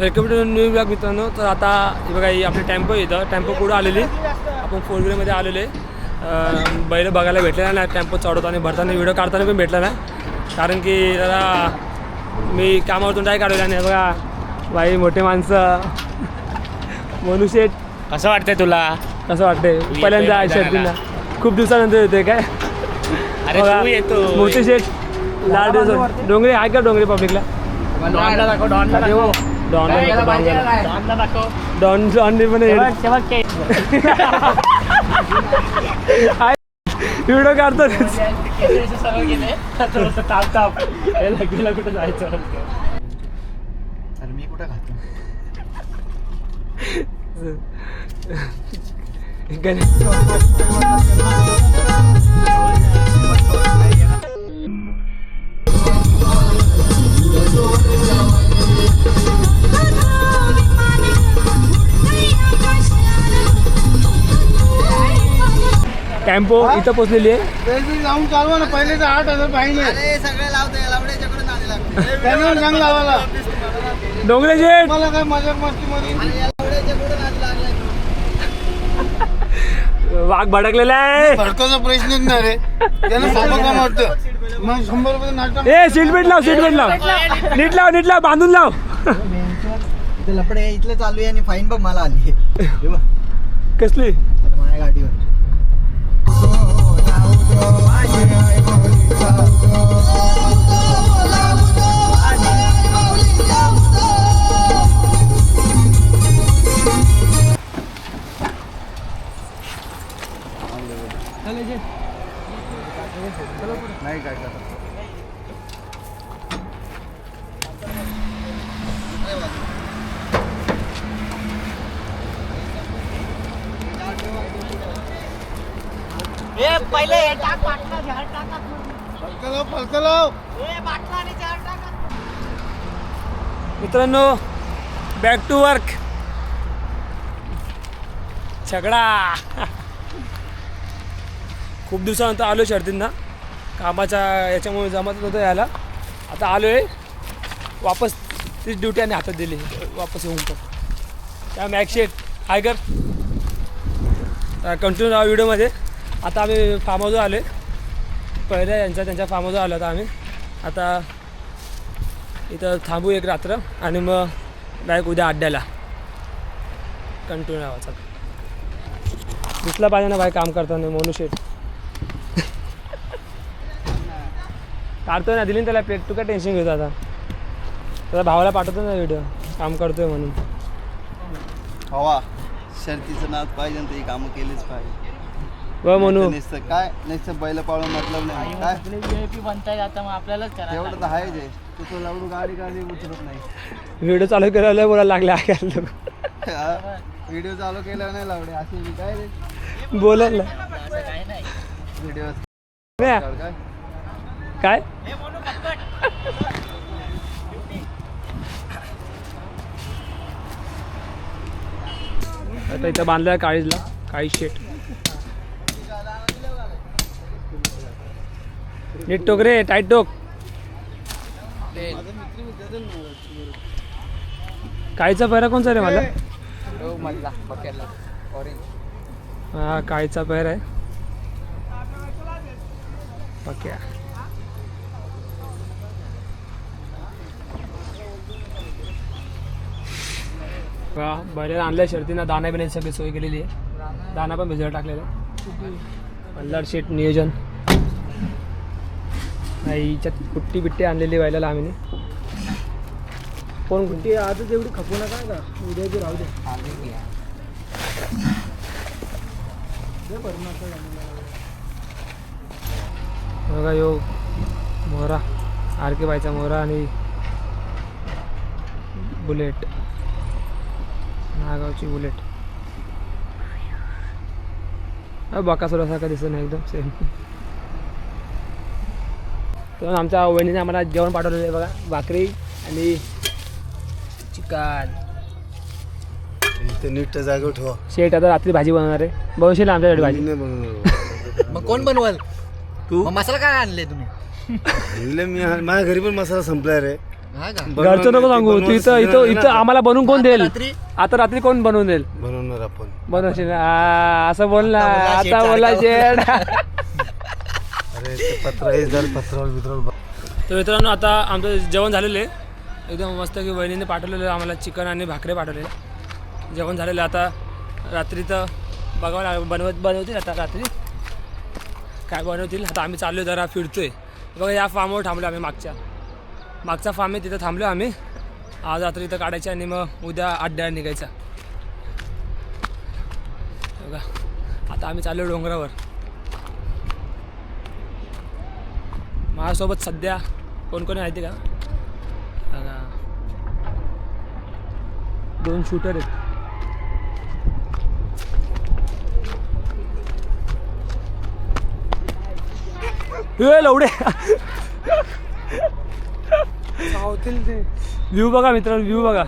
Welcome to new blog मित्रांनो. तर आता हे बघा ही आपली टेम्पो येतं, टेम्पो पुढं आलेली, आपण 4 व्हीलरमध्ये आलेले. बैल बघायला भेटलेला नाही, टेम्पो चढवताना भरताना व्हिडिओ काढताना पण भेटला नाही, कारण की जरा मी कामावरतून काय काढवलं नाही. बघा बाई मोठे माणसं. मोनू शेठ कसं वाटतंय तुला? कसं वाटतंय? पहिल्यांदा शर्तीला खूप दिवसानंतर येते काय? अरे तू येतो. मोठे शेठ लाल दिवस. डोंगरे आहे का डोंगरे पब्लिकला? डॉनला दाखव, डॉनला दाखव. डॉन डॉनला दाखव. डॉन पण व्हिडिओ काढतो. सरळ गेले ताप ताप लगेला कुठं जायचं. मी कुठं खातो? टेम्पो इथं पोचलेली आहे. जाऊन चालवा ना, पहिले तर 8,000 पाहिजे सगळे लावते सांग लावायला. डोंगरे शेठ मला काय मजाक मस्ती मध्ये वाघ भडकलेला आहे. भडकाचा प्रश्नच नाही रे, त्यानं सोपं काम वाटतं. मग 100 रुपये नाटक. ए सीट बेल्ट लाव, सीट बेल्ट लाव, नीट लाव, नीट लाव, बांधून लाव. इथे लपडे इथलं चालू आहे आणि फाईन बघ मला आली कसली? माझ्या गाडीवर. नाही काय पहिले टाक बाटला झाड टाका. फलकलाव बाटला आणि झाड टाका. मित्रांनो बॅक टू वर्क. छगडा खूप दिवसानंतर आलो शर्तींना, कामाच्या याच्यामुळे जमत नव्हतं यायला. आता आलो आहे वापस, तीच ड्युटी आणि हातात दिली वापस येऊन. पण त्या मॅक्शेट हायकर कंटिन्यू राहा व्हिडिओमध्ये. आता आम्ही फार्म हाऊसवर आलो आहे, पहिल्या त्यांच्या फार्म हाऊसवर आलो. आता आम्ही आता इथं थांबू एक रात्र आणि मग डायरेक्ट उद्या अड्ड्याला कंटिन्यू राहा. चला, दिसला पाहिजे ना भाई काम करताना. मोनू शेठ काढतोय ना, दिली ना त्याला प्लेट. तू काय टेन्शन घेतो आता? त्याला भावाला पाठवतो ना व्हिडिओ, काम करतोय म्हणून. हवा शर्तीचं नाद पाहिजे ना, ही कामं केलीच पाहिजे. व म्हणू नुसतं काय नुसतं बैल पाळून मतलब नाही काय VIP बनताय आता, मग आपल्यालाच करायला एवढं तर आहे जे तू तो लावून गाडी उचलत नाही. व्हिडिओ चालू करायला बोलायला लागले आहे लोक. व्हिडिओ चालू केल्यावर नाही लावणे असे काय रे बोलायला काही नाही. व्हिडिओ काय काय आता इथं बांधलाय काळीजला, काळी शेट. नीट टोक रे, टाईट टोक. काळीचा पैरा कोणचा रे मला? हा काळीचा पैर आहे पक्या. बैल आणल्या शर्तीनं, दाना बिण्याची सगळी सोय केलेली आहे. दाना पण भिजवत टाकलेला आहे. मल्हार शेट नियोजन. हिच्यात कुट्टी बिट्टी आणलेली बैलाला आम्ही. कोण कुट्टी आजच एवढी खपू नका का, उद्या बी राहू दे. बघा यो मोहरा, RK बाईचा मोहरा आणि बुलेट, नागावची बुलेट. बकासुरासारखा दिसत नाही, एकदम सेम. तर आमच्या वहिनीने आम्हाला जेवण पाठवलेलं आहे बघा, भाकरी आणि चिकन. नीट जागेवर ठेवा. शेट आता रात्री भाजी बनवणार आहे. बनवशील आमच्यासाठी भाजी? मग कोण बनवाल? तू मसाला काय आणले तुम्ही? आणले मी, माझ्या घरी पण मसाला संपलाय रे. घरचं नको सांगू तू इथं इथं इथं आम्हाला बनवून कोण देईल आता रात्री कोण बनवून देईल बनवणार आपण बनवशील असं बोल ना आता बोला शेड अरे ते पत्र हे जर पत्रावर तर मित्रांनो आता आमचं जेवण झालेलं आहे एकदम मस्त की वहिनीने पाठवलेलं आहे आम्हाला चिकन आणि भाकरे पाठवले जेवण झालेलं आता रात्री तर बघावं बनवतील आता रात्री काय बनवतील आता आम्ही चाललो जरा फिरतोय बघा या फार्मवर थांबलो आम्ही मागचा फार्म आहे तिथं थांबलो आम्ही आज रात्री इथं काढायचं आणि मग उद्या अड्ड्याला निघायचं बघा आता आम्ही चाललो डोंगरावर माझ्यासोबत सध्या कोण कोणी माहिती का बघा 2 शूटर आहेत लवडे व्यू बघा मित्रांनो व्यू बघा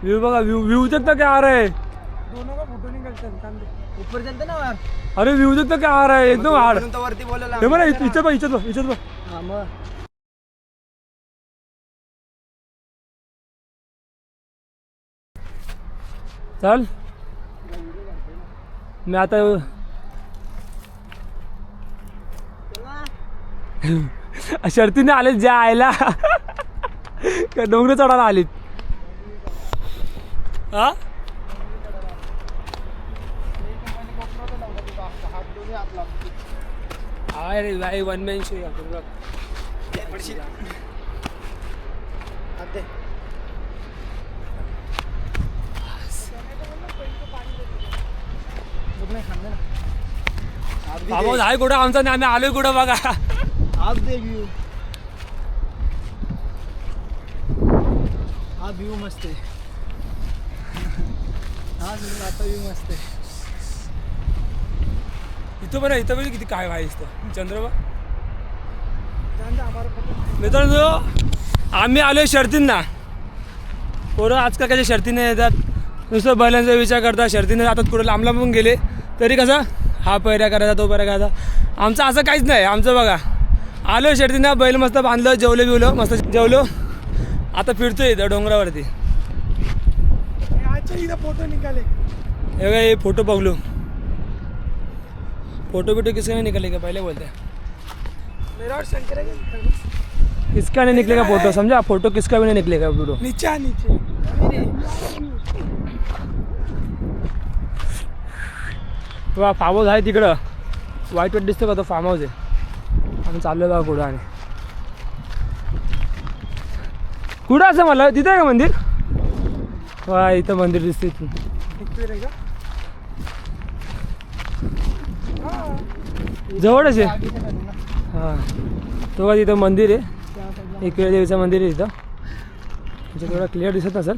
व्यू बघा व्यू तक क्या आ रहा है दोनों का फोटो निकलता है ऊपर चलते ना यार अरे व्यू तक क्या आ रहा है एकदम हार्ड वरती बोलायला हे बघा इच्छा बघ चल मी आता शर्तीने आले ज्या आयला डोंगर चढायला आलीत हा अरे भाई वन मॅन शो आहे कुठं आमचा नाही आम्ही आलोय कुठं बघा आज दे व्यू हा व्यू मस्त आहे हा आता व्यू मस्त आहे इथं पण किती काय व्हायचं इथं चंद्रबा मित्रांनो आम्ही आलोय शर्तींना पोरं आजकाल कशा शर्तीने येतात नुसतं बैलांचा विचार करतात शर्तीने जातात कुठं लांब लांब गेले तरी कसं हा पैऱ्या करायचा तो पैऱ्या करायचा आमचं असं काहीच नाही आमचं बघा आलो शर्तींना बैल मस्त बांधलं जेवलो बिवलो मस्त जेवलो आता फिरतोय इथं डोंगरावरती फोटो निघाले हे फोटो बघलो फोटो बिटो किसका नहीं निकले का पहले बोलते किसका नहीं निकलेगा फोटो समझा फोटो किसका भी नहीं निकलेगा वीडियो नीचे वा फार्म हाऊस आहे तिकडं वाईट दिसतो का तो फार्म हाऊस आहे आम्ही चाललो बघा कुठं आणि कुठं असं मला तिथं आहे का मंदिर वा इथं मंदिर दिसते जवळच आहे हां तो का तिथं मंदिर आहे एकविरा देवीचं मंदिर आहे तिथं म्हणजे थोडं क्लिअर दिसत नसेल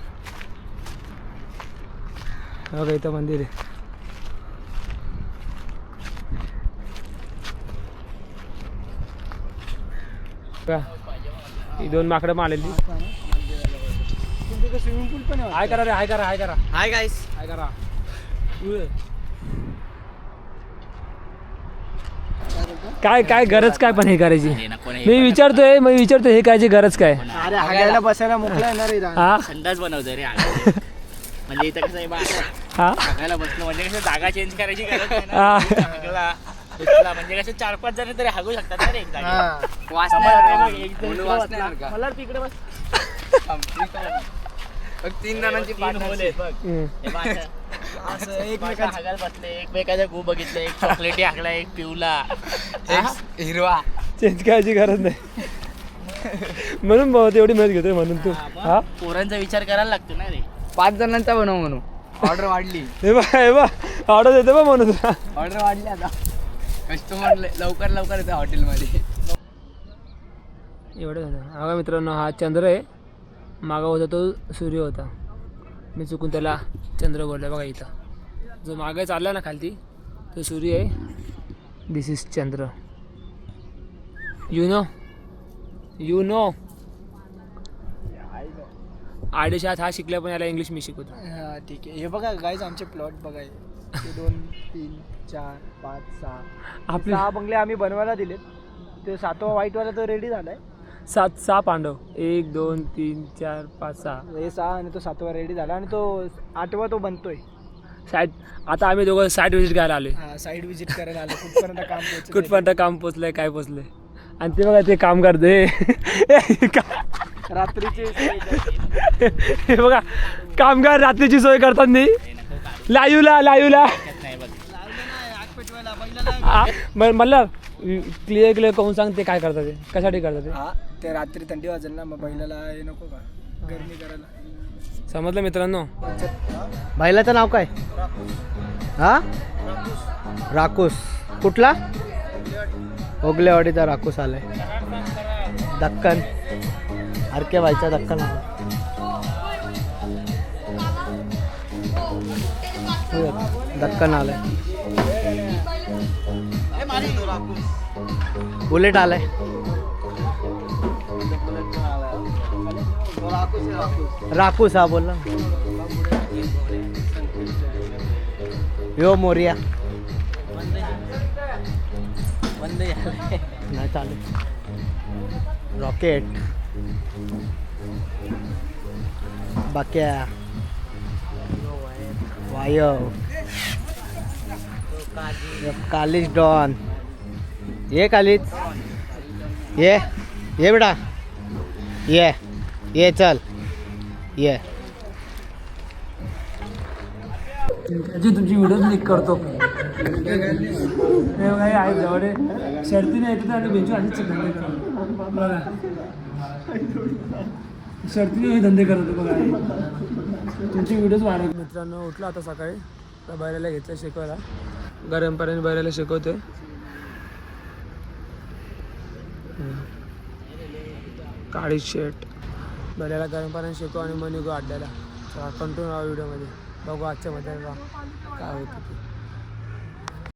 बघा इथं मंदिर आहे ही 2 माकडं मारलेली स्विमिंग पूल पण हाय करा रे हाय करा हाय गाईस हाय करा काय गरज काय पण हे करायची मी विचारतोय हे करायची गरज काय अरे हागायला बसायला मोकळा येणार आहे हा संडास बनवतोय रे म्हणजे इथं कसं हा हागायला बसलो म्हणजे कसं जागा चेंज करायची गरज नाही हा. ना हागला, उचला, म्हणजे कसं 4-5 जण तरी हागू शकतात ना रे एक जागी मला तिकडे बस 3 जणांची 3 होल आहेत बघ हे बघ असं एकमेकांना हागायला बसले एकमेकाचा गू बघितले एक चॉकलेटी हागला एक पिवला हिरवा चेंज करायची गरज नाही म्हणून बहुत एवढी मेहनत घेतोय म्हणून तू हा पोरांचा विचार करायला लागतो ना रे 5 जणांचा बनव म्हणून ऑर्डर वाढली हे बा ऑर्डर देतो बा म्हणून तुला ऑर्डर वाढली आता कस्टमर लवकर येतं हॉटेलमध्ये एवढं झालं बघा मित्रांनो हा चंद्र आहे मागा होता तो सूर्य होता मी चुकून त्याला चंद्र बोलला बघा इथं जो मागे चालला ना खालती तो सूर्य आहे दिस इज चंद्र यू नो आडेशात हा शिकला पण याला इंग्लिश मी शिकवतो हा ठीक आहे हे बघा गाईज आमचे प्लॉट बघा 2 3 4 5 6 आपले 6 बंगले आम्ही बनवायला दिलेत ते 7वा व्हाईटवाला तो रेडी झालाय सहा पांडव 1 2 3 4 5 6 हे 6 आणि तो 7वा रेडी झाला आणि तो 8वा तो बनतोय. साईड आता आम्ही दोघं साईड व्हिजिट करायला आले. साईड विजिट करायला आलो कुठपर्यंत काम पोहोचलं. कुठपर्यंत काम पोचलंय काय पोचलंय आणि ते बघा ते काम करते रात्रीची हे बघा कामगार रात्रीची सोय करतात नाही लाईव्हला नाही बघ म्हणलं क्लिअर कहून सांग ते काय करतात ते कशासाठी करतात ते हा ते रात्री थंडी वाजेल ना मग बैलाला हे नको का गरमी करायला. समजलं मित्रांनो. बैलाचं नाव काय हा राकूस कुठला ओगलेवाडीचा राकूस आलाय. दक्कन आरके बाईचा दक्कन आला. दक्कन आलाय. बुलेट आलाय. राकूस हा बोल ना. यो मोरिया नाही चालेल. रॉकेट बाक्या वायव कालीज डॉन ये कालीज ये बेटा ये चल ये तुमची व्हिडिओ क्लिक करतो काही आहे जवळ शर्तीने येतात आणि बेंचू आणि धंदे करतो बघा शर्तीने हे धंदे करतो बघा तुमची व्हिडिओज वाढव. मित्रांनो उठलो आता सकाळी तर बैलाला घेतलं शिकवायला गरमपर्यंत बैलाला शिकवते. काळी शर्ट बैलाला गरमपर्यंत शिकव आणि मग निघू अड्ड्याला. कंटिन्यू व्हिडिओमध्ये बघू आजच्या मध्ये काय होतं ते.